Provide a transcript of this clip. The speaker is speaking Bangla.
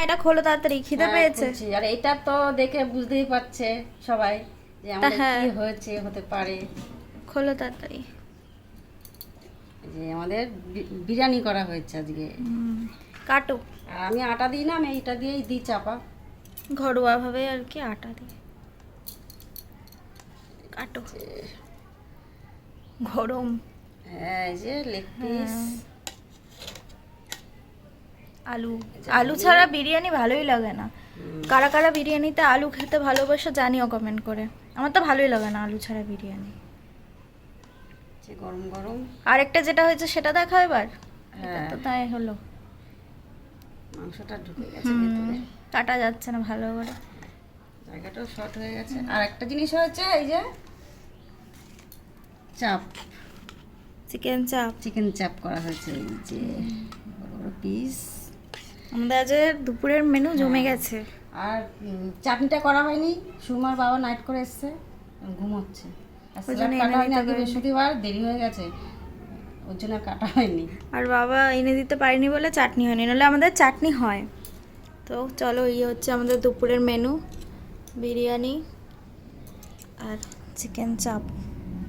এটা খোলো তাড়াতাড়ি, খিদে পেয়েছে। খুলছি। আর এটা তো দেখে বুঝতেই পারছে সবাই যে আমাদের হ্যাঁ। কি হয়েছে হতে পারে। খোলো তাড়াতাড়ি। যে আমাদের বিরিয়ানি করা হয়েছে আজকে। কাটো। আর আমি আটা দিই না, আমি এটা দিয়েই দিই চাপা। ঘরোয়া ভাবে আর কি, আটা দিয়ে কাটো। গরম। হ্যাঁ, এই যে লেগ পিস। আলু, আলু ছাড়া বিরিয়ানি ভালোই লাগে না। কারা কারা বিরিয়ানিতে আলু খেতে ভালোবাসো জানিও কমেন্ট করে। আমার তো ভালোই লাগে না আলু ছাড়া বিরিয়ানি। গরম গরম। আরেকটা যেটা হয়েছে সেটা দেখা এবার। হ্যাঁ, তো তাই হলো। মাংসটা ঢুকে গেছে ভেতরে, কাটা যাচ্ছে না ভালো করে, জায়গাটাও শর্ট হয়ে গেছে। আর একটা জিনিস হয়েছে, এই যে চাপ, চিকেন চাপ। চিকেন চাপ করা হয়েছে। এই যে বড় বড় পিস। আমাদের আজ দুপুরের মেনু জমে গেছে। আর চাটনিটা করা হয়নি, সুমার বাবা নাইট করে এসছে, ঘুমোচ্ছে। আর ওই স্যালাড জন্য কাটা এনে হয়নি, দিতে আজকে পারিনি। বৃহস্পতিবার দেরি হয়ে গেছে, ওর জন্য আর কাটা হয়নি। আর বাবা এনে দিতে পারিনি বলে চাটনি হয়নি, নাহলে আমাদের চাটনি হয়। তো চলো, এই হচ্ছে আমাদের দুপুরের মেনু, বিরিয়ানি আর চিকেন চাপ।